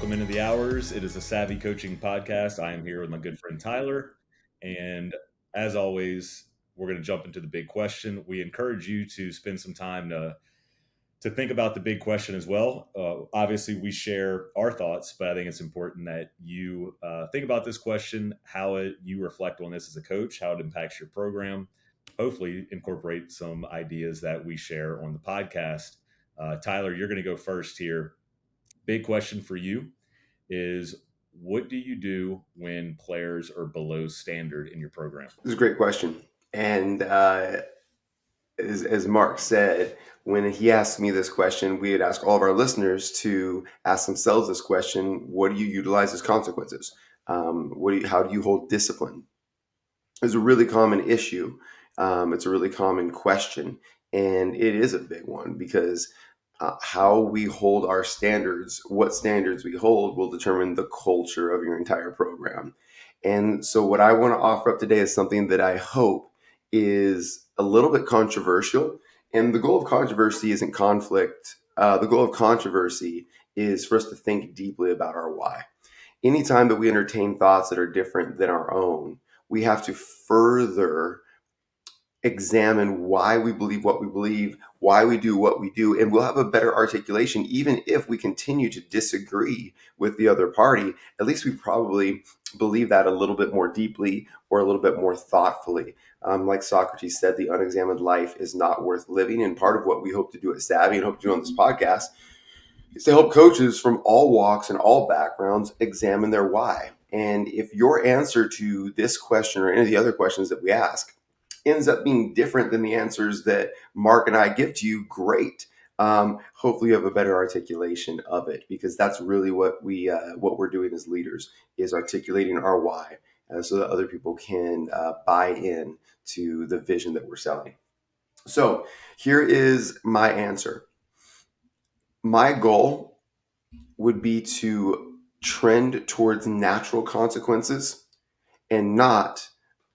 Welcome into the Hours. It is a SAVI coaching podcast. I am here with my good friend Tyler. And as always, we're going to jump into the big question. We encourage you to spend some time to think about the big question as well. Obviously, we share our thoughts, but I think it's important that you think about this question, how you reflect on this as a coach, how it impacts your program. Hopefully, incorporate some ideas that we share on the podcast. Tyler, you're going to go first here. Big question for you is, what do you do when players are below standard in your program? This is a great question. And as Mark said, when he asked me this question, we had asked all of our listeners to ask themselves this question: what do you utilize as consequences? How do you hold discipline? It's a really common issue. It's a really common question. And it is a big one because how we hold our standards, what standards we hold, will determine the culture of your entire program. And so, what I want to offer up today is something that I hope is a little bit controversial. And the goal of controversy isn't conflict. The goal of controversy is for us to think deeply about our why. Anytime that we entertain thoughts that are different than our own, we have to further examine why we believe what we believe, why we do what we do, and we'll have a better articulation. Even if we continue to disagree with the other party, at least we probably believe that a little bit more deeply or a little bit more thoughtfully. Like Socrates said, the unexamined life is not worth living. And part of what we hope to do at SAVI and hope to do on this podcast is to help coaches from all walks and all backgrounds examine their why. And if your answer to this question or any of the other questions that we ask ends up being different than the answers that Mark and I give to you, great. Hopefully you have a better articulation of it, because that's really what we're doing as leaders, is articulating our why, so that other people can buy in to the vision that we're selling. So here is my answer. My goal would be to trend towards natural consequences and not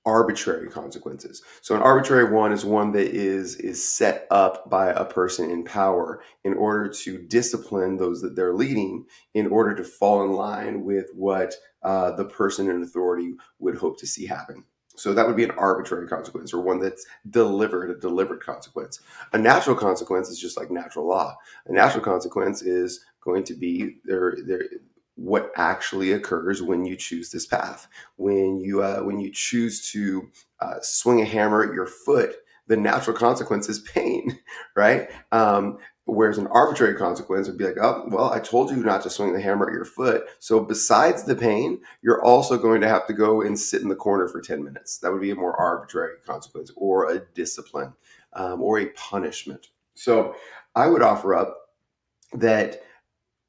arbitrary consequences. So an arbitrary one is one that is set up by a person in power in order to discipline those that they're leading, in order to fall in line with what the person in authority would hope to see happen. So that would be an arbitrary consequence, or one that's a delivered consequence. A natural consequence is just like natural law. A natural consequence is going to be what actually occurs when you choose this path. When you choose to swing a hammer at your foot, the natural consequence is pain, right? Whereas an arbitrary consequence would be like, oh, well, I told you not to swing the hammer at your foot. So besides the pain, you're also going to have to go and sit in the corner for 10 minutes. That would be a more arbitrary consequence, or a discipline, or a punishment. So I would offer up that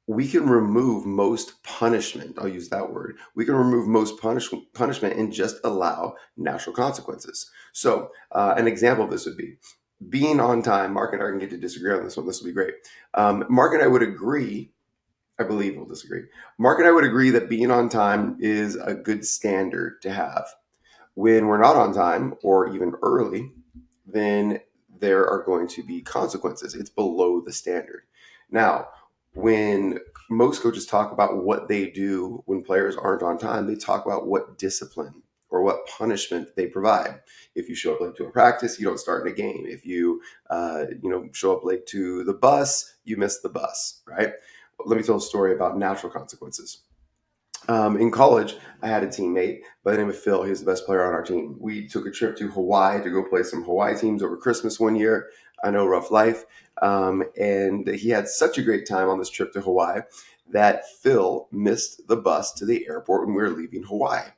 we can remove most punishment. I'll use that word. We can remove most punishment and just allow natural consequences. So an example of this would be being on time. Mark and I can get to disagree on this one. This will be great. Mark and I would agree. I believe we'll disagree. Mark and I would agree that being on time is a good standard to have. When we're not on time, or even early, then there are going to be consequences. It's below the standard. Now, when most coaches talk about what they do when players aren't on time, they talk about what discipline or what punishment they provide. If you show up late to a practice, you don't start in a game. If you show up late to the bus, you miss the bus, right? Let me tell a story about natural consequences. In college, I had a teammate by the name of Phil. He was the best player on our team. We took a trip to Hawaii to go play some Hawaii teams over Christmas one year. I know, rough life. And he had such a great time on this trip to Hawaii that Phil missed the bus to the airport when we were leaving Hawaii.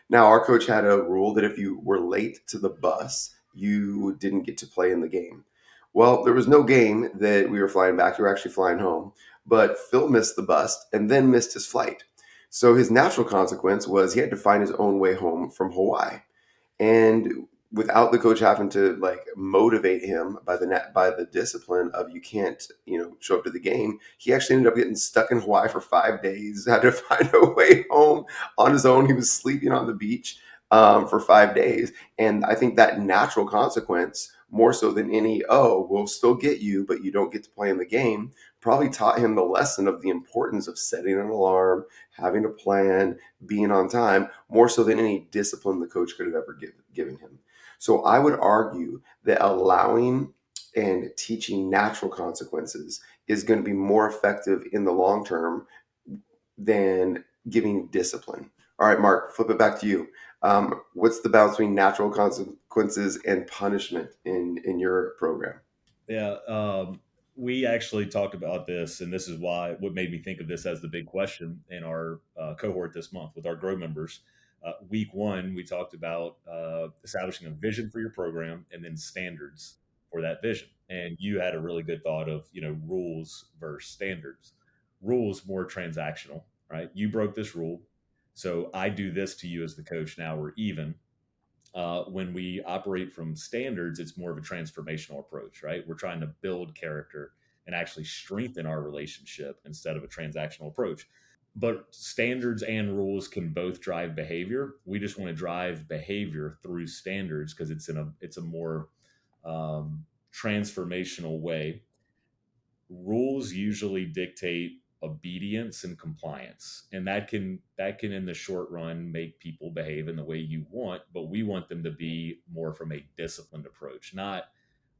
Now, our coach had a rule that if you were late to the bus, you didn't get to play in the game. Well, there was no game that we were flying back. We were actually flying home. But Phil missed the bus and then missed his flight. So his natural consequence was he had to find his own way home from Hawaii. And without the coach having to motivate him by the discipline of, you can't show up to the game, he actually ended up getting stuck in Hawaii for 5 days, had to find a way home on his own. He was sleeping on the beach for 5 days. And I think that natural consequence more so than any, oh, we'll still get you, but you don't get to play in the game, probably taught him the lesson of the importance of setting an alarm, having a plan, being on time, more so than any discipline the coach could have ever given him. So I would argue that allowing and teaching natural consequences is going to be more effective in the long term than giving discipline. All right, Mark, flip it back to you. What's the balance between natural consequences and punishment in your program? Yeah, we actually talked about this, and this is why what made me think of this as the big question in our cohort this month with our Grow members. Week one, we talked about establishing a vision for your program and then standards for that vision. And you had a really good thought of rules versus standards. Rules more transactional, right? You broke this rule, so I do this to you as the coach. Now we're even. When we operate from standards, it's more of a transformational approach, right? We're trying to build character and actually strengthen our relationship instead of a transactional approach. But standards and rules can both drive behavior. We just want to drive behavior through standards because it's a more transformational way. Rules usually dictate obedience and compliance, and that can in the short run make people behave in the way you want, but we want them to be more from a disciplined approach. Not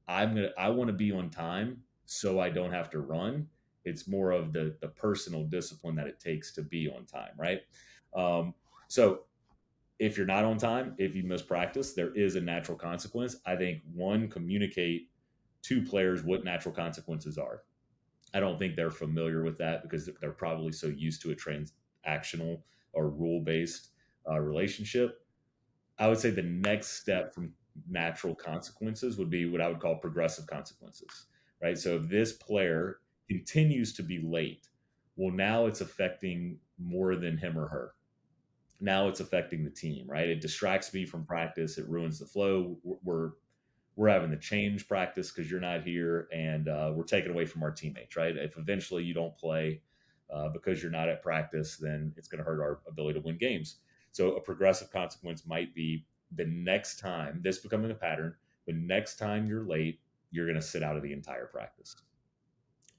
I want to be on time so I don't have to run. It's more of the personal discipline that it takes to be on time, right? So if you're not on time, if you miss practice, there is a natural consequence. I think one, communicate to players what natural consequences are. I don't think they're familiar with that because they're probably so used to a transactional or rule based relationship. I would say the next step from natural consequences would be what I would call progressive consequences, right? So if this player continues to be late, well, now it's affecting more than him or her. Now it's affecting the team, right? It distracts me from practice. It ruins the flow. We're having to change practice because you're not here, and we're taking away from our teammates, right? If eventually you don't play because you're not at practice, then it's going to hurt our ability to win games. So a progressive consequence might be the next time, this becoming a pattern, the next time you're late, you're going to sit out of the entire practice.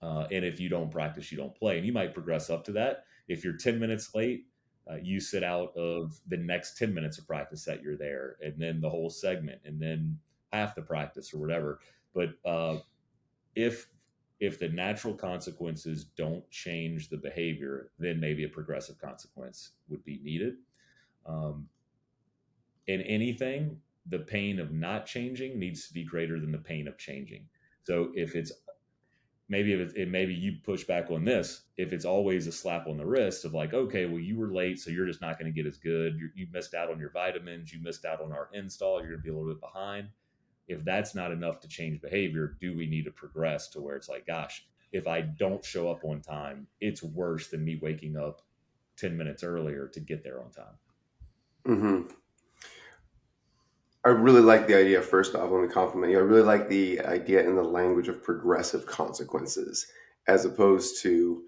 And if you don't practice, you don't play. And you might progress up to that. If you're 10 minutes late, you sit out of the next 10 minutes of practice that you're there, and then the whole segment, and then half the practice or whatever. But if the natural consequences don't change the behavior, then maybe a progressive consequence would be needed. In anything, the pain of not changing needs to be greater than the pain of changing. So if it's maybe you push back on this, if it's always a slap on the wrist of like, okay, well, you were late, so you're just not going to get as good. You missed out on your vitamins, you missed out on our install, you're going to be a little bit behind. If that's not enough to change behavior, do we need to progress to where it's like, gosh, if I don't show up on time, it's worse than me waking up 10 minutes earlier to get there on time. Mm-hmm. I really like the idea, first off, let me compliment you. I really like the idea in the language of progressive consequences as opposed to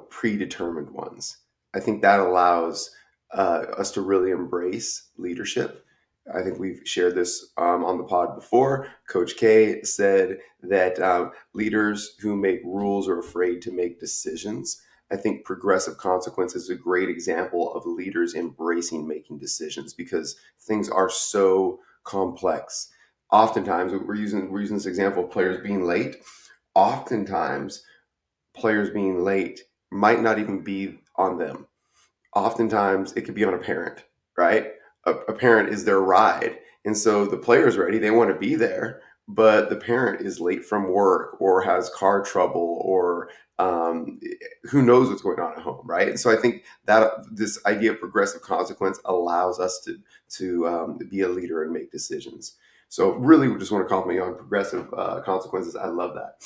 predetermined ones. I think that allows us to really embrace leadership. I think we've shared this on the pod before. Coach K said that leaders who make rules are afraid to make decisions. I think progressive consequence is a great example of leaders embracing making decisions because things are so complex. Oftentimes, we're using this example of players being late. Oftentimes, players being late might not even be on them. Oftentimes, it could be on a parent, right? A parent is their ride. And so the player's ready, they want to be there, but the parent is late from work or has car trouble or who knows what's going on at home, right? And so I think that this idea of progressive consequence allows us to be a leader and make decisions. So really, we just want to compliment you on progressive consequences. I love that.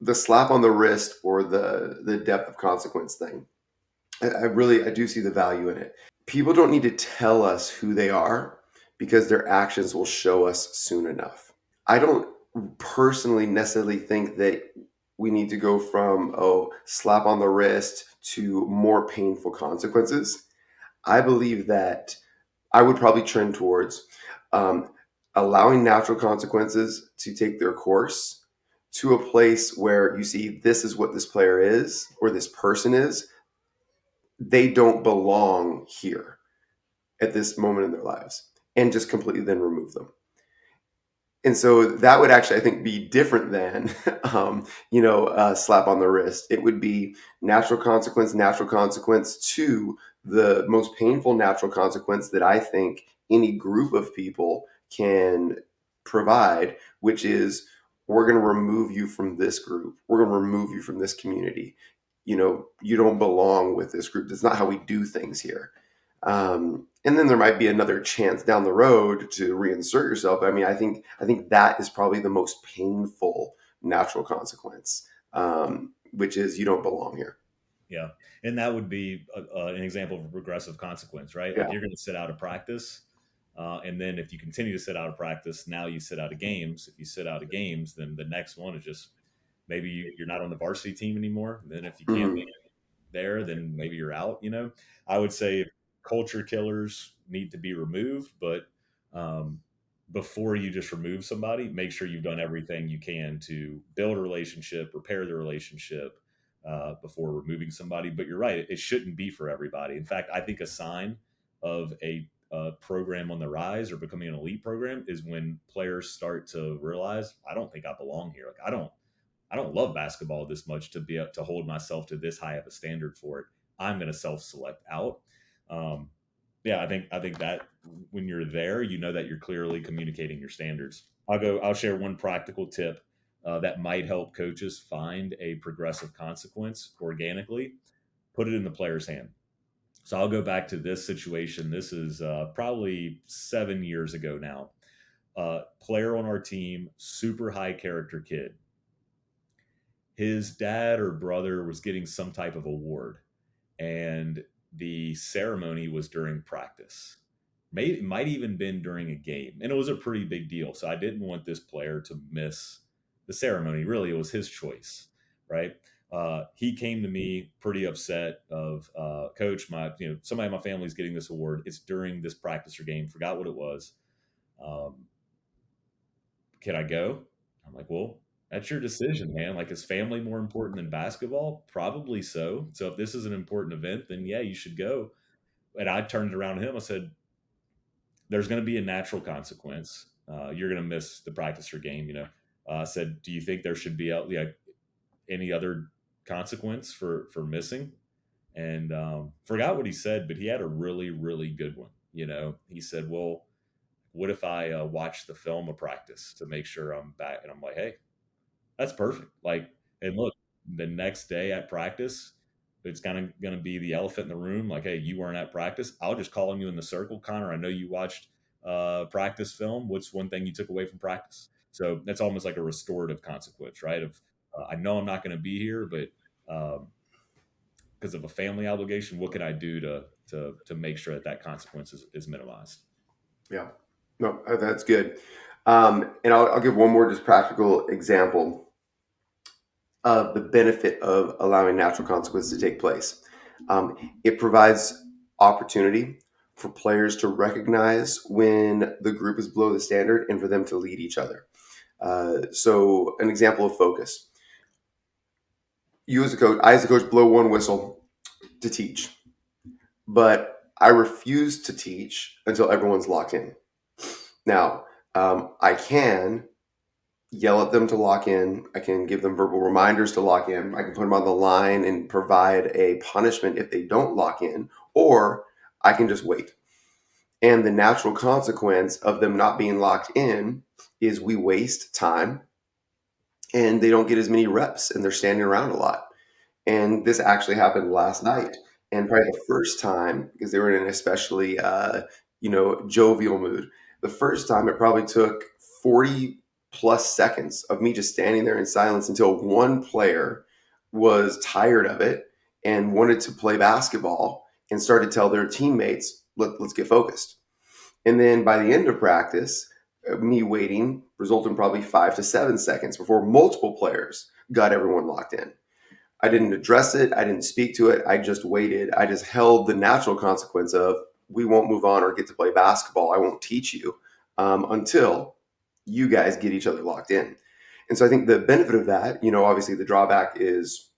The slap on the wrist or the depth of consequence thing, I do see the value in it. People don't need to tell us who they are because their actions will show us soon enough. I don't personally necessarily think that we need to go from slap on the wrist to more painful consequences. I believe that I would probably trend towards allowing natural consequences to take their course to a place where you see this is what this player is or this person is. They don't belong here at this moment in their lives, and just completely then remove them. And so that would actually, I think, be different than, slap on the wrist. It would be natural consequence to the most painful natural consequence that I think any group of people can provide, which is we're going to remove you from this group. We're going to remove you from this community. You don't belong with this group. That's not how we do things here. And then there might be another chance down the road to reinsert yourself. I mean, I think that is probably the most painful natural consequence, which is you don't belong here. Yeah, and that would be an example of a progressive consequence, right? Yeah. Like you're going to sit out of practice, and then if you continue to sit out of practice, now you sit out of games. If you sit out of games, then the next one is just maybe you're not on the varsity team anymore. Then if you can't Mhm. make it there, then maybe you're out. I would say culture killers need to be removed, but um, before you just remove somebody, make sure you've done everything you can to build a relationship, repair the relationship before removing somebody. But you're right; it shouldn't be for everybody. In fact, I think a sign of a program on the rise or becoming an elite program is when players start to realize, I don't think I belong here. Like I don't love basketball this much to be to hold myself to this high of a standard for it. I'm going to self-select out. Um, yeah, I think that when you're there, you know that you're clearly communicating your standards. I'll share one practical tip that might help coaches find a progressive consequence organically. Put it in the player's hand. So I'll go back to this situation. This is probably 7 years ago now. Player on our team, super high character kid. His dad or brother was getting some type of award, and the ceremony was during practice. It might even been during a game, and it was a pretty big deal. So I didn't want this player to miss the ceremony. Really, it was his choice, right? He came to me pretty upset of coach, somebody in my family's getting this award. It's during this practice or game. Forgot what it was. Um, can I go? I'm like, well, that's your decision, man. Like, is family more important than basketball? Probably so. So if this is an important event, then yeah, you should go. And I turned around to him. I said, there's going to be a natural consequence. You're going to miss the practice or game. I said, do you think there should be any other consequence for missing? And forgot what he said, but he had a really, really good one. He said, well, what if I watch the film of practice to make sure I'm back? And I'm like, hey, that's perfect. Like, and look, the next day at practice, it's kind of going to be the elephant in the room. Like, hey, you weren't at practice. I'll just call on you in the circle. Connor, I know you watched practice film. What's one thing you took away from practice? So that's almost like a restorative consequence, right? I know I'm not going to be here, but because of a family obligation, what can I do to make sure that consequence is minimized? Yeah. No, that's good. And I'll give one more just practical example of the benefit of allowing natural consequences to take place. It provides opportunity for players to recognize when the group is below the standard and for them to lead each other. So an example of focus. I as a coach, blow one whistle to teach, but I refuse to teach until everyone's locked in. Now, I can yell at them to lock in. I can give them verbal reminders to lock in. I can put them on the line and provide a punishment if they don't lock in, or I can just wait. And the natural consequence of them not being locked in is we waste time and they don't get as many reps and they're standing around a lot. And this actually happened last night. And probably the first time, because they were in an especially, jovial mood, the first time it probably took 40 plus seconds of me just standing there in silence until one player was tired of it and wanted to play basketball and started to tell their teammates, let's get focused. And then by the end of practice, me waiting resulted in probably 5 to 7 seconds before multiple players got everyone locked in. I didn't address it. I didn't speak to it. I just waited. I just held the natural consequence of we won't move on or get to play basketball. I won't teach you until you guys get each other locked in. And so I think the benefit of that, obviously the drawback is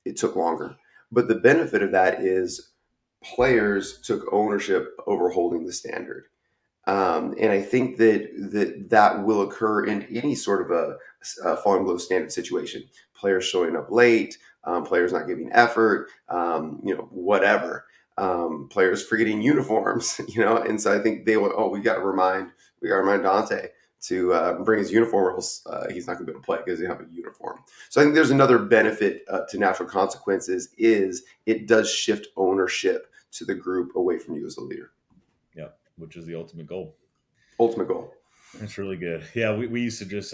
it took longer, but the benefit of that is players took ownership over holding the standard. And I think that will occur in any sort of a falling below standard situation. Players showing up late, players not giving effort, whatever. Players forgetting uniforms, and so I think they will. Oh, we got to remind Dante to bring his uniform, or else he's not going to be able to play because he doesn't have a uniform. So I think there's another benefit to natural consequences is it does shift ownership to the group away from you as the leader. Yeah, which is the ultimate goal. Ultimate goal. That's really good. Yeah, we used to just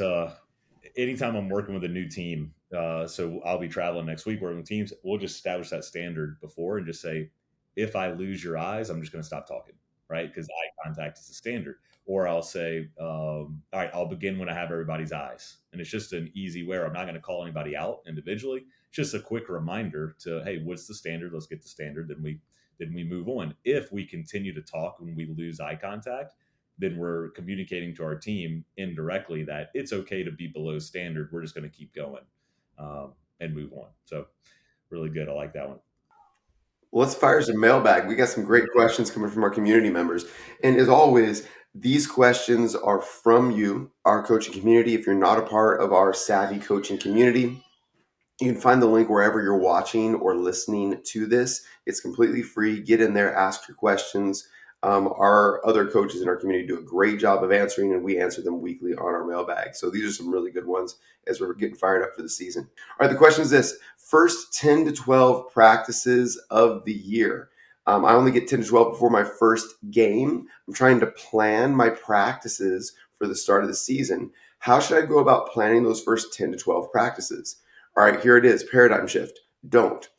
anytime I'm working with a new team, so I'll be traveling next week working with teams, we'll just establish that standard before and just say, if I lose your eyes, I'm just going to stop talking, right? Because eye contact is the standard. Or I'll say, all right, I'll begin when I have everybody's eyes. And it's just an easy way. I'm not going to call anybody out individually. It's just a quick reminder to, hey, what's the standard? Let's get the standard. Then we move on. If we continue to talk when we lose eye contact, then we're communicating to our team indirectly that it's okay to be below standard. We're just going to keep going and move on. So really good. I like that one. Well, let's fire some mailbag. We got some great questions coming from our community members. And as always, these questions are from you, our coaching community. If you're not a part of our SAVI coaching community, you can find the link wherever you're watching or listening to this. It's completely free. Get in there, ask your questions. Our other coaches in our community do a great job of answering, and we answer them weekly on our mailbag. So these are some really good ones as we're getting fired up for the season. All right, the question is this: first 10 to 12 practices of the year. I only get 10 to 12 before my first game. I'm trying to plan my practices for the start of the season. How should I go about planning those first 10 to 12 practices? All right, here it is. Paradigm shift. Don't.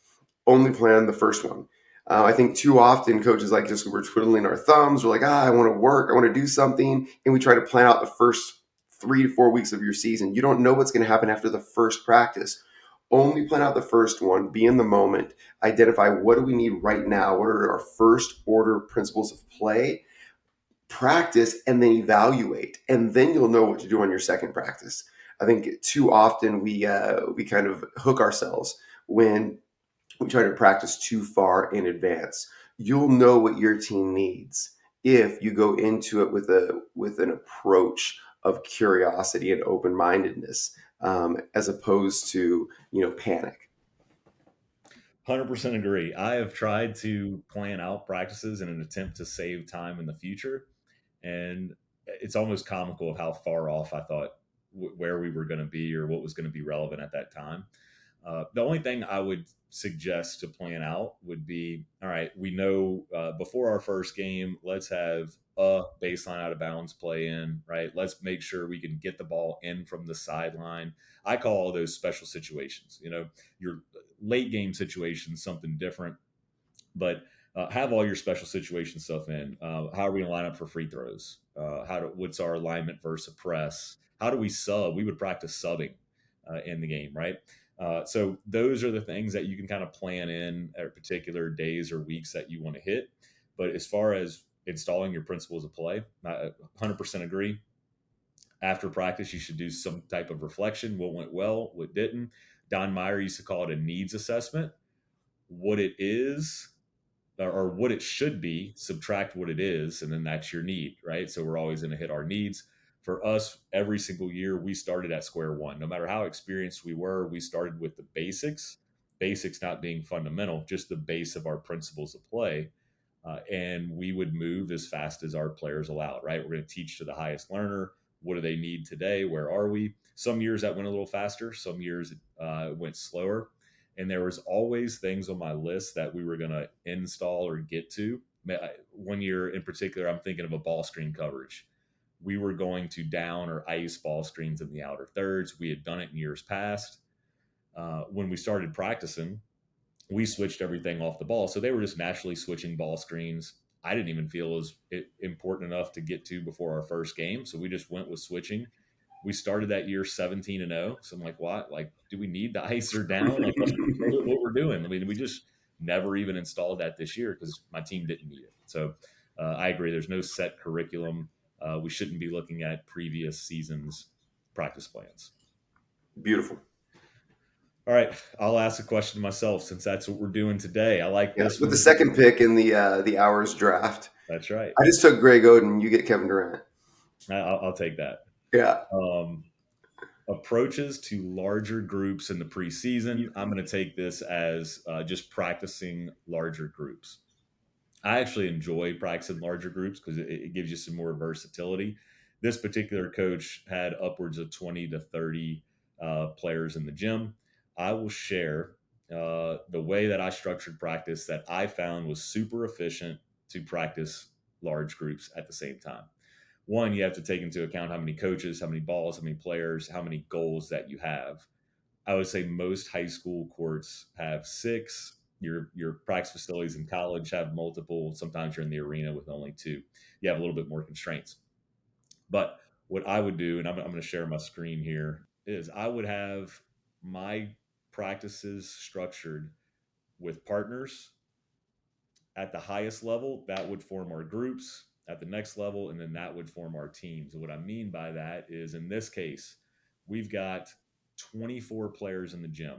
Only plan the first one. I think too often coaches we're twiddling our thumbs. We're like, I want to work. I want to do something. And we try to plan out the first 3 to 4 weeks of your season. You don't know what's going to happen after the first practice. Only plan out the first one. Be in the moment. Identify what do we need right now? What are our first order principles of play? Practice and then evaluate. And then you'll know what to do on your second practice. I think too often we kind of hook ourselves when we try to practice too far in advance. You'll know what your team needs if you go into it with an approach of curiosity and open-mindedness, as opposed to panic. 100% agree. I have tried to plan out practices in an attempt to save time in the future. And it's almost comical of how far off I thought where we were going to be or what was going to be relevant at that time. The only thing I would suggest to plan out would be, all right, we know before our first game, let's have a baseline out of bounds play in, right? Let's make sure we can get the ball in from the sideline. I call all those special situations. Your late game situations, something different, but have all your special situation stuff in. How are we going to line up for free throws? What's our alignment versus a press? How do we sub? We would practice subbing in the game, right? So those are the things that you can kind of plan in at particular days or weeks that you want to hit. But as far as installing your principles of play, I 100% agree. After practice, you should do some type of reflection. What went well, what didn't. Don Meyer used to call it a needs assessment. What it is or what it should be, subtract what it is, and then that's your need, right? So we're always going to hit our needs. For us, every single year, we started at square one. No matter how experienced we were, we started with the basics not being fundamental, just the base of our principles of play. And we would move as fast as our players allowed, right? We're going to teach to the highest learner. What do they need today? Where are we? Some years that went a little faster. Some years it went slower. And there was always things on my list that we were going to install or get to. One year in particular, I'm thinking of a ball screen coverage. We were going to down or ice ball screens in the outer thirds. We had done it in years past. When we started practicing, we switched everything off the ball. So they were just naturally switching ball screens. I didn't even feel as important enough to get to before our first game. So we just went with switching. We started that year 17-0. So I'm like, what? Like, do we need the ice or down? Like, what we're doing? I mean, we just never even installed that this year because my team didn't need it. So I agree. There's no set curriculum. We shouldn't be looking at previous seasons' practice plans. Beautiful. All right, I'll ask a question myself since that's what we're doing today. I like this With the one. second pick in the hours draft, That's right. I just took Greg Oden. You get Kevin Durant. I'll take that. Yeah. Approaches to larger groups in the preseason. I'm going to take this as just practicing larger groups. I actually enjoy practicing larger groups because it gives you some more versatility. This particular coach had upwards of 20 to 30 players in the gym. I will share the way that I structured practice that I found was super efficient to practice large groups at the same time. One, you have to take into account how many coaches, how many balls, how many players, how many goals that you have. I would say most high school courts have 6. Your practice facilities in college have multiple. Sometimes you're in the arena with only 2. You have a little bit more constraints. But what I would do, and I'm going to share my screen here, is I would have my practices structured with partners at the highest level. That would form our groups at the next level, and then that would form our teams. And what I mean by that is, in this case, we've got 24 players in the gym.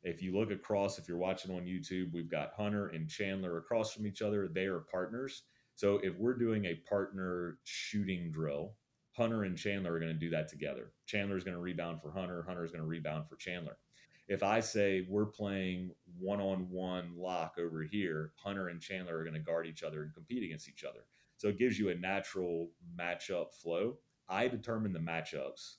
If you look across, if you're watching on YouTube, we've got Hunter and Chandler across from each other. They are partners. So if we're doing a partner shooting drill, Hunter and Chandler are going to do that together. Chandler's going to rebound for Hunter. Hunter's going to rebound for Chandler. If I say we're playing one-on-one lock over here, Hunter and Chandler are going to guard each other and compete against each other. So it gives you a natural matchup flow. I determine the matchups.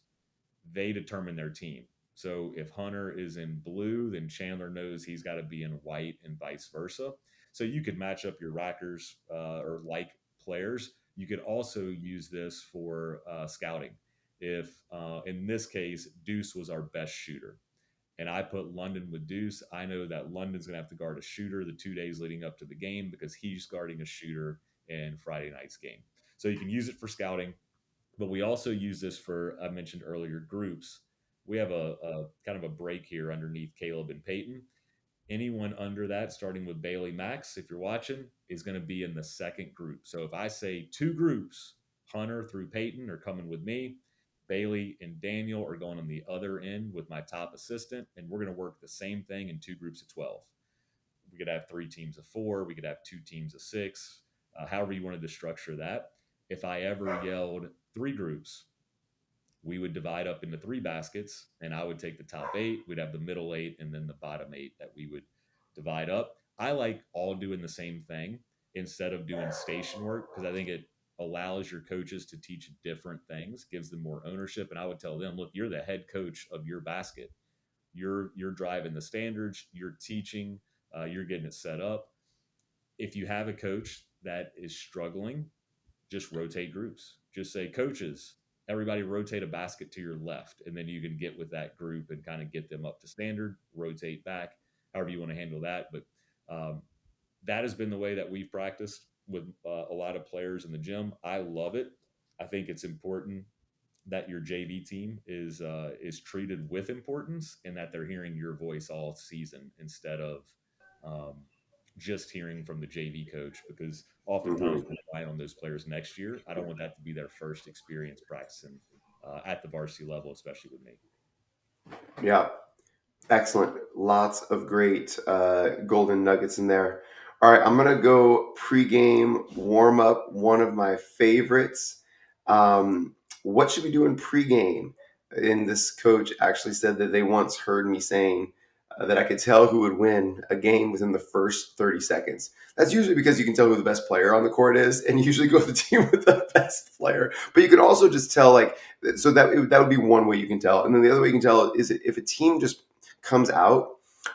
They determine their team. So if Hunter is in blue, then Chandler knows he's got to be in white and vice versa. So you could match up your rackers or like players. You could also use this for scouting. If in this case, Deuce was our best shooter, and I put London with Deuce, I know that London's going to have to guard a shooter the 2 days leading up to the game because he's guarding a shooter in Friday night's game. So you can use it for scouting, but we also use this for, I mentioned earlier, groups. We have a kind of a break here underneath Caleb and Peyton. Anyone under that, starting with Bailey Max, if you're watching, is going to be in the second group. So if I say 2 groups, Hunter through Peyton are coming with me. Bailey and Daniel are going on the other end with my top assistant, and we're going to work the same thing in 2 groups of 12. We could have 3 teams of 4. We could have 2 teams of 6. However you wanted to structure that. If I ever yelled 3 groups, we would divide up into 3 baskets, and I would take the top 8. We'd have the middle 8 and then the bottom 8 that we would divide up. I like all doing the same thing instead of doing station work because I think it allows your coaches to teach different things, gives them more ownership. And I would tell them, look, you're the head coach of your basket. You're driving the standards, you're teaching, you're getting it set up. If you have a coach that is struggling, just rotate groups. Just say, coaches, everybody rotate a basket to your left, and then you can get with that group and kind of get them up to standard, rotate back, however you want to handle that. But that has been the way that we've practiced with a lot of players in the gym. I love it. I think it's important that your JV team is treated with importance and that they're hearing your voice all season instead of just hearing from the JV coach, because oftentimes we rely on those players next year. I don't want that to be their first experience practicing at the varsity level, especially with me. Yeah. Excellent. Lots of great golden nuggets in there. All right, I'm going to go pregame warm up, one of my favorites. What should we do in pregame? And this coach actually said that they once heard me saying that I could tell who would win a game within the first 30 seconds. That's usually because you can tell who the best player on the court is, and you usually go with the team with the best player. But you can also just tell, like, so that would be one way you can tell. And then the other way you can tell is if a team just comes out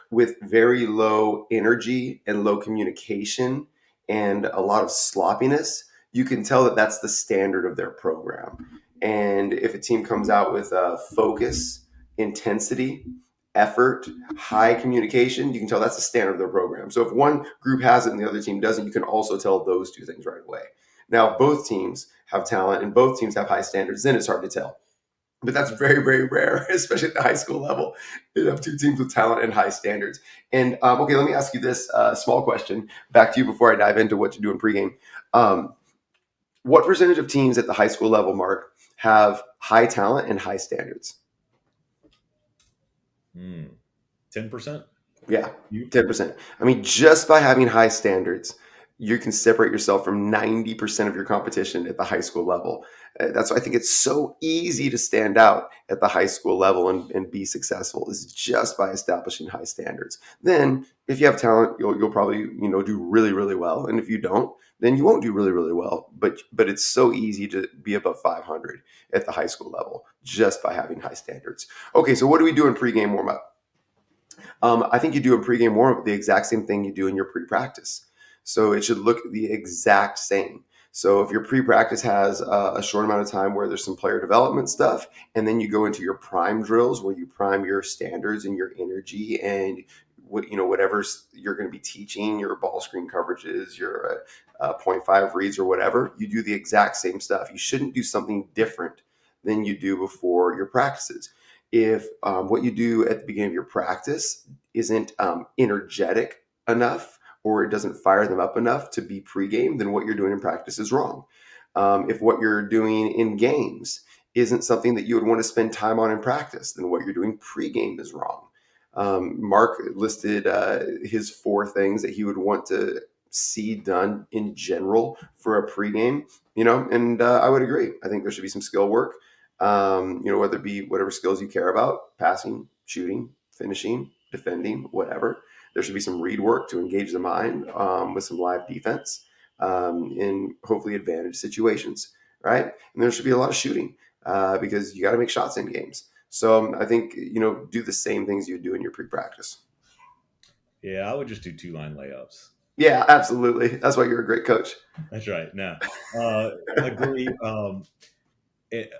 with very low energy and low communication and a lot of sloppiness, you can tell that that's the standard of their program. And if a team comes out with focus, intensity, effort, high communication, you can tell that's the standard of their program. So if one group has it and the other team doesn't, you can also tell those 2 things right away. Now, if both teams have talent and both teams have high standards, then it's hard to tell. But that's very, very rare, especially at the high school level. You have 2 teams with talent and high standards. And okay, let me ask you this small question back to you before I dive into what you do in pregame. What percentage of teams at the high school level, Mark, have high talent and high standards? 10%? Yeah, You? 10%. I mean, just by having high standards, you can separate yourself from 90% of your competition at the high school level. That's why I think it's so easy to stand out at the high school level and be successful, is just by establishing high standards. Then, if you have talent, you'll probably do really, really well. And if you don't, then you won't do really, really well. But it's so easy to be above 500 at the high school level just by having high standards. Okay, so what do we do in pregame warm up? I think you do in pregame warm up the exact same thing you do in your pre-practice. So it should look the exact same. So if your pre-practice has a short amount of time where there's some player development stuff, and then you go into your prime drills where you prime your standards and your energy and whatever you're going to be teaching, your ball screen coverages, your 0.5 reads or whatever, you do the exact same stuff. You shouldn't do something different than you do before your practices. If what you do at the beginning of your practice isn't energetic enough, or it doesn't fire them up enough to be pregame, then what you're doing in practice is wrong. If what you're doing in games isn't something that you would want to spend time on in practice, then what you're doing pregame is wrong. Mark listed his 4 things that he would want to see done in general for a pregame, and I would agree. I think there should be some skill work, whether it be whatever skills you care about, passing, shooting, finishing, defending, whatever. There should be some read work to engage the mind with some live defense in hopefully advantage situations, right? And there should be a lot of shooting because you got to make shots in games. So I think, do the same things you do in your pre-practice. Yeah, I would just do 2-line layups. Yeah, absolutely. That's why you're a great coach. That's right. Now, agree.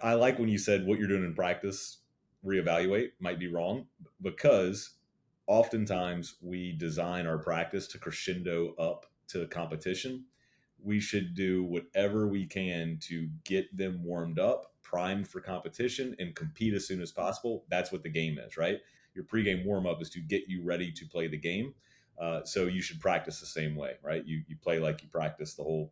I like when you said what you're doing in practice, reevaluate, might be wrong, because oftentimes we design our practice to crescendo up to competition. We should do whatever we can to get them warmed up, primed for competition, and compete as soon as possible. That's what the game is, right? Your pregame warm up is to get you ready to play the game. So you should practice the same way, right? You play like you practice, the whole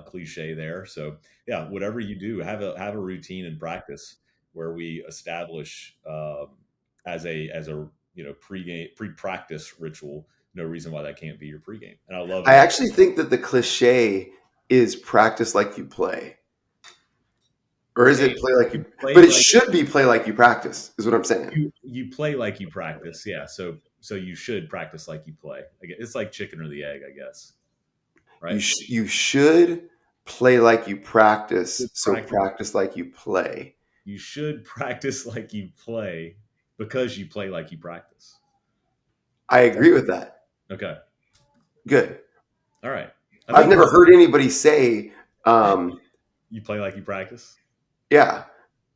cliche there. So yeah, whatever you do, have a routine in practice where we establish as a pre-practice ritual. No reason why that can't be your pregame. And I love I that. actually think that the cliche is practice like you play. Or is Okay, it play like you? play But it like should be play like you practice, is what I'm saying. you play like you practice. Yeah, so you should practice like you play. It's like chicken or the egg, I guess. Right? You should play like you practice, Should so practice. practice like you play. You should practice like you play because you play like you practice. I agree with that. Okay. Good. All right. I I've think never this heard anybody say, you play like you practice. yeah.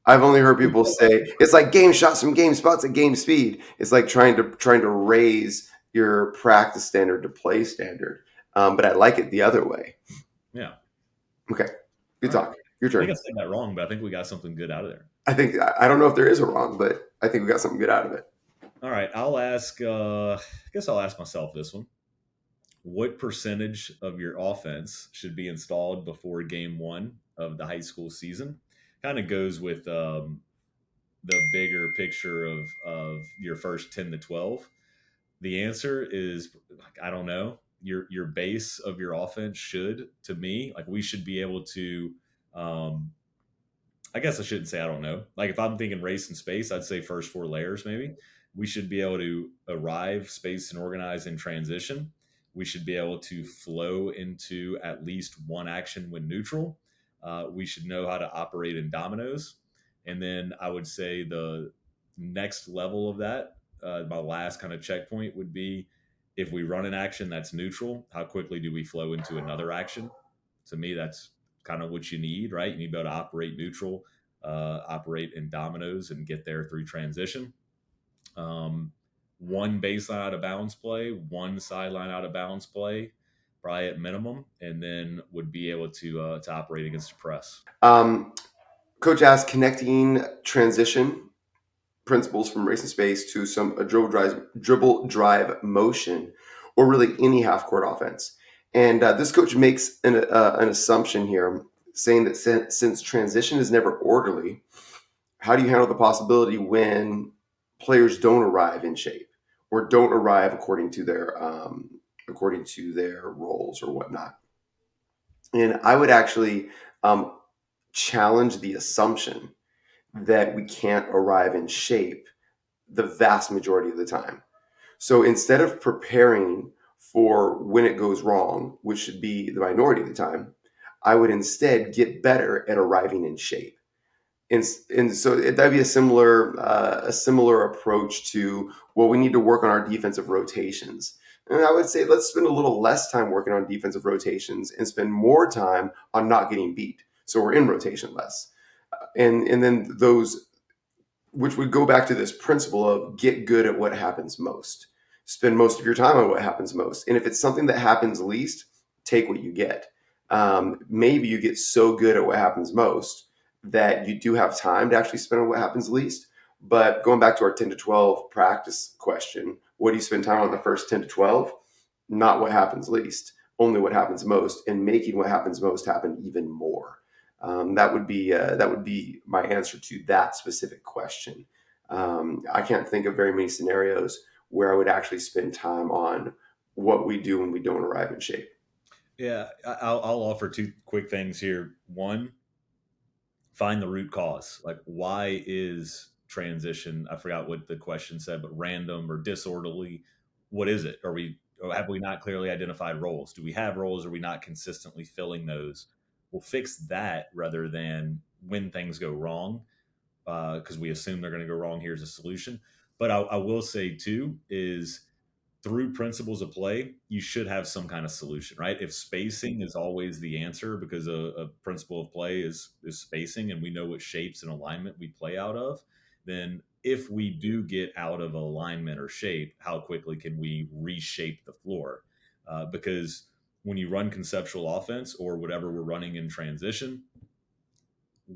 I've only heard people say it's like game shots from game spots at game speed. It's like trying to raise your practice standard to play standard. But I like it the other way. Yeah. Okay. Good All right. talk. Your I think I turn. said that wrong, but I think we got something good out of there. I don't know if there is a wrong, but I think we got something good out of it. All right. I'll ask, I guess I'll ask myself this one. What percentage of your offense should be installed before game 1 of the high school season? Kind of goes with the bigger picture of your first 10 to 12. The answer is, I don't know. Your base of your offense should, to me, like we should be able to. I guess I shouldn't say I don't know. Like if I'm thinking race and space, I'd say first 4 layers maybe. We should be able to arrive, space, and organize in transition. We should be able to flow into at least one action when neutral. We should know how to operate in dominoes. And then I would say the next level of that, my last kind of checkpoint would be if we run an action that's neutral, how quickly do we flow into another action? To me, that's kind of what you need, right? You need to be able to operate neutral, operate in dominoes, and get there through transition. One baseline out of bounds play, one sideline out of bounds play, probably at minimum, and then would be able to operate against the press. Coach asked connecting transition principles from race and space to a dribble drive motion, or really any half court offense. And this coach makes an assumption here, saying that since transition is never orderly, how do you handle the possibility when players don't arrive in shape or don't arrive according to their roles or whatnot? And I would actually challenge the assumption that we can't arrive in shape the vast majority of the time. So instead of preparing for when it goes wrong, which should be the minority of the time, I would instead get better at arriving in shape. And so that'd be a similar approach to, well, we need to work on our defensive rotations. And I would say let's spend a little less time working on defensive rotations and spend more time on not getting beat. So we're in rotation less. And then those, which would go back to this principle of get good at what happens most. Spend most of your time on what happens most. And if it's something that happens least, take what you get. Maybe you get so good at what happens most that you do have time to actually spend on what happens least. But going back to our 10 to 12 practice question, what do you spend time on the first 10 to 12? Not what happens least, only what happens most, and making what happens most happen even more. That would be my answer to that specific question. I can't think of very many scenarios where I would actually spend time on what we do when we don't arrive in shape. Yeah, I'll offer two quick things here. One, find the root cause. Like, why is transition? I forgot what the question said, but random or disorderly. What is it? Or have we not clearly identified roles? Do we have roles? Are we not consistently filling those? We'll fix that rather than when things go wrong, because we assume they're going to go wrong. Here's a solution. But I will say too is through principles of play, you should have some kind of solution, right? If spacing is always the answer, because a principle of play is spacing, and we know what shapes and alignment we play out of, then if we do get out of alignment or shape, how quickly can we reshape the floor? Because when you run conceptual offense or whatever we're running in transition,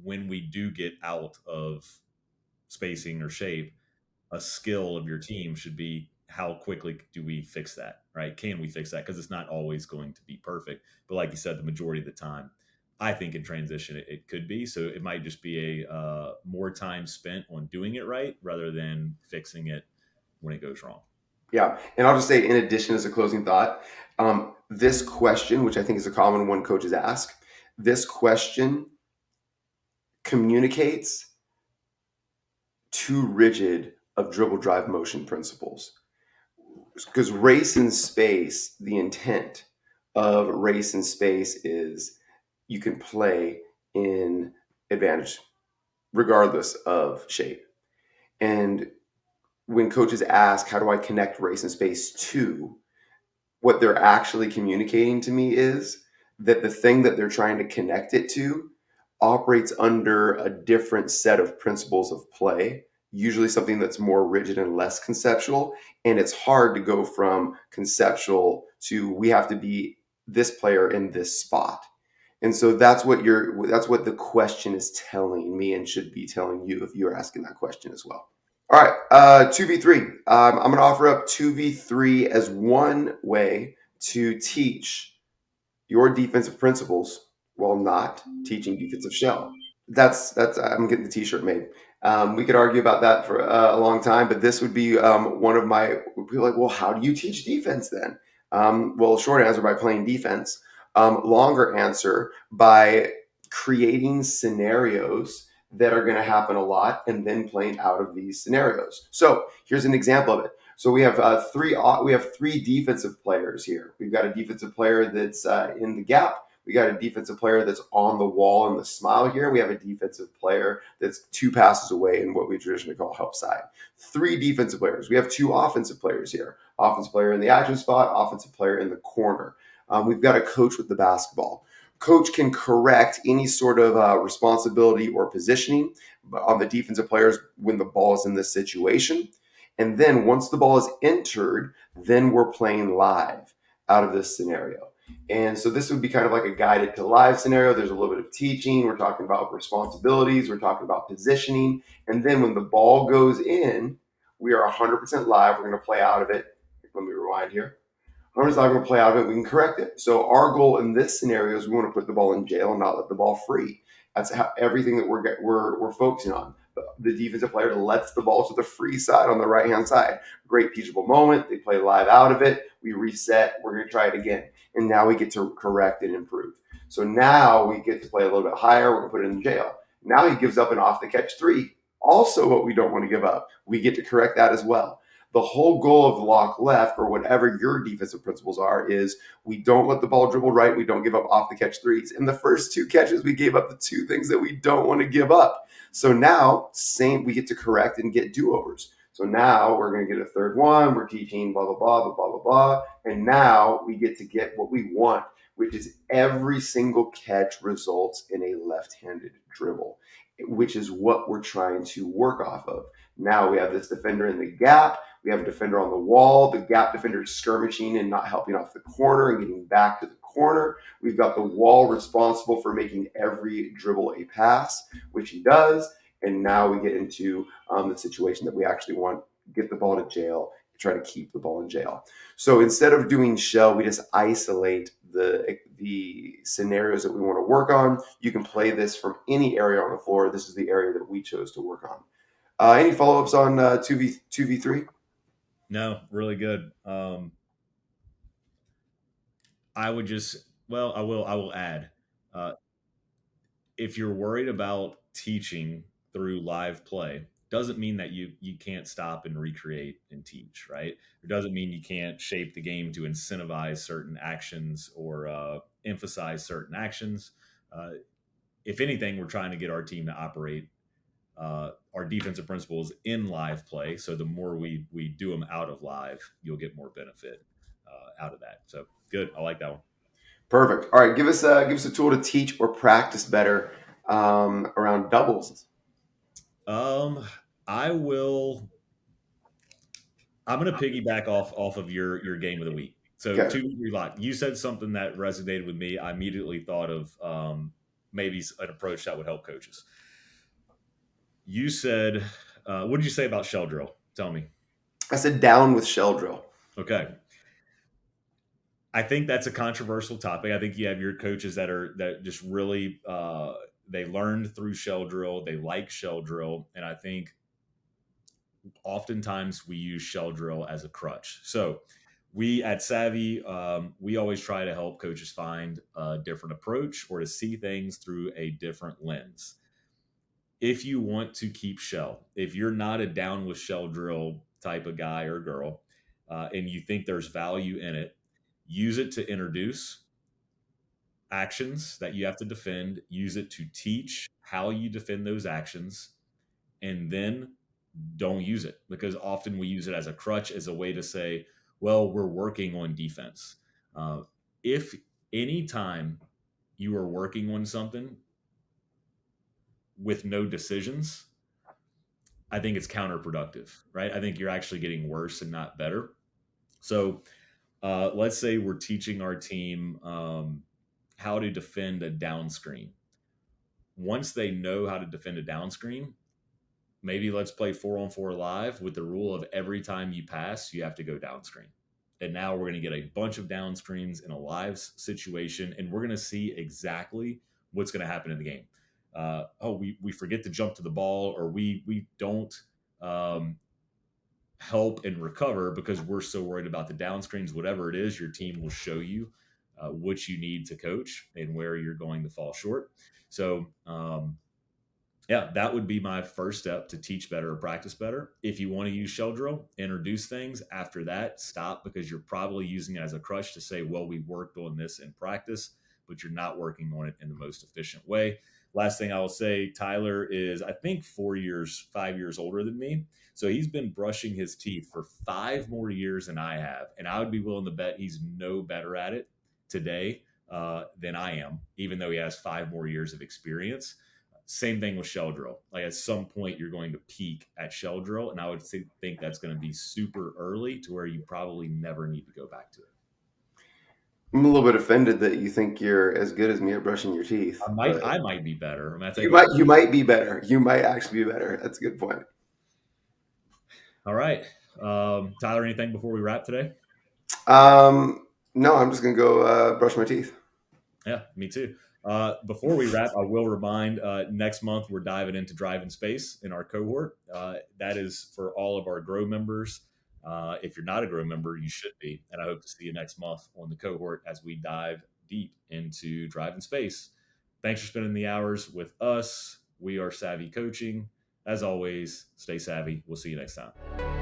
when we do get out of spacing or shape, a skill of your team should be how quickly do we fix that, right? Can we fix that? Because it's not always going to be perfect. But like you said, the majority of the time, I think in transition it could be. So it might just be a more time spent on doing it right rather than fixing it when it goes wrong. Yeah, and I'll just say, in addition, as a closing thought, this question, which I think is a common one coaches ask, this question communicates too rigid of dribble drive motion principles. Because race in space, the intent of race in space is you can play in advantage regardless of shape. And when coaches ask, how do I connect race and space to, what they're actually communicating to me is that the thing that they're trying to connect it to operates under a different set of principles of play, usually something that's more rigid and less conceptual. And it's hard to go from conceptual to we have to be this player in this spot. And so that's what the question is telling me and should be telling you if you're asking that question as well. All right, 2v3. I'm going to offer up 2v3 as one way to teach your defensive principles while not teaching defensive shell. That's I'm getting the t-shirt made. We could argue about that for a long time, but this would be one of my people like, well, how do you teach defense then? Well, short answer, by playing defense. Longer answer, by creating scenarios that are going to happen a lot and then playing out of these scenarios. So here's an example of it. So we have three defensive players here. We've got a defensive player that's in the gap. We got a defensive player that's on the wall in the smile here. We have a defensive player that's two passes away in what we traditionally call help side. Three defensive players. We have two offensive players here. Offensive player in the action spot, offensive player in the corner. We've got a coach with the basketball. Coach can correct any sort of responsibility or positioning on the defensive players when the ball is in this situation. And then once the ball is entered, then we're playing live out of this scenario. And so this would be kind of like a guided to live scenario. There's a little bit of teaching. We're talking about responsibilities. We're talking about positioning. And then when the ball goes in, we are 100% live. We're going to play out of it. Let me rewind here. I'm just not going to play out of it. We can correct it. So our goal in this scenario is we want to put the ball in jail and not let the ball free. That's how everything that we're focusing on. The defensive player lets the ball to the free side on the right hand side. Great teachable moment. They play live out of it. We reset. We're going to try it again, and now we get to correct and improve. So now we get to play a little bit higher. We're going to put it in jail. Now he gives up an off the catch three. Also, what we don't want to give up. We get to correct that as well. The whole goal of lock left, or whatever your defensive principles are, is we don't let the ball dribble right. We don't give up off the catch threes. In the first two catches, we gave up the two things that we don't want to give up. So now, we get to correct and get do-overs. So now we're going to get a third one. We're teaching blah, blah, blah, blah, blah, blah, blah. And now we get to get what we want, which is every single catch results in a left-handed dribble, which is what we're trying to work off of. Now we have this defender in the gap. We have a defender on the wall. The gap defender is skirmishing and not helping off the corner and getting back to the corner. We've got the wall responsible for making every dribble a pass, which he does. And now we get into the situation that we actually want, get the ball to jail, try to keep the ball in jail. So instead of doing shell, we just isolate the scenarios that we want to work on. You can play this from any area on the floor. This is the area that we chose to work on. Any follow-ups on 2v3? No, really good. I would just, well, I will add, uh, if you're worried about teaching through live play, doesn't mean that you can't stop and recreate and teach, right? It doesn't mean you can't shape the game to incentivize certain actions or emphasize certain actions. Uh, if anything, we're trying to get our team to operate our defensive principles in live play. So the more we do them out of live, you'll get more benefit out of that. So good, I like that one. Perfect. All right, give us a tool to teach or practice better around doubles. I will. I'm going to piggyback off of your game of the week. So Okay. 2v3 lock. You said something that resonated with me. I immediately thought of maybe an approach that would help coaches. You said, what did you say about shell drill? Tell me. I said down with shell drill. Okay. I think that's a controversial topic. I think you have your coaches that just really they learned through shell drill. They like shell drill, and I think oftentimes we use shell drill as a crutch. So we at SAVI, we always try to help coaches find a different approach or to see things through a different lens. If you want to keep shell, if you're not a down with shell drill type of guy or girl, and you think there's value in it, use it to introduce actions that you have to defend, use it to teach how you defend those actions, and then don't use it, because often we use it as a crutch, as a way to say, well, we're working on defense. If anytime you are working on something with no decisions, I think it's counterproductive, right? I think you're actually getting worse and not better. So let's say we're teaching our team how to defend a down screen. Once they know how to defend a down screen, maybe let's play 4-on-4 live with the rule of every time you pass, you have to go down screen. And now we're going to get a bunch of down screens in a live situation, and we're going to see exactly what's going to happen in the game. We forget to jump to the ball, or we don't help and recover because we're so worried about the down screens. Whatever it is, your team will show you what you need to coach and where you're going to fall short. So, yeah, that would be my first step to teach better or practice better. If you want to use shell drill, introduce things. After that, stop, because you're probably using it as a crutch to say, well, we worked on this in practice, but you're not working on it in the most efficient way. Last thing I will say, Tyler is, I think, 5 years older than me. So he's been brushing his teeth for 5 more years than I have. And I would be willing to bet he's no better at it today than I am, even though he has 5 more years of experience. Same thing with shell drill. Like, at some point, you're going to peak at shell drill, and I would think that's going to be super early to where you probably never need to go back to it. I'm a little bit offended that you think you're as good as me at brushing your teeth. I might be better. I mean, I think You might be better. You might actually be better. That's a good point. All right, Tyler. Anything before we wrap today? No, I'm just gonna go brush my teeth. Yeah, me too. Before we wrap, I will remind next month we're diving into Drive in Space in our cohort. That is for all of our Grow members. If you're not a Grow member, you should be. And I hope to see you next month on the cohort as we dive deep into Drive in Space. Thanks for spending the hours with us. We are Savvy Coaching. As always, stay savvy. We'll see you next time.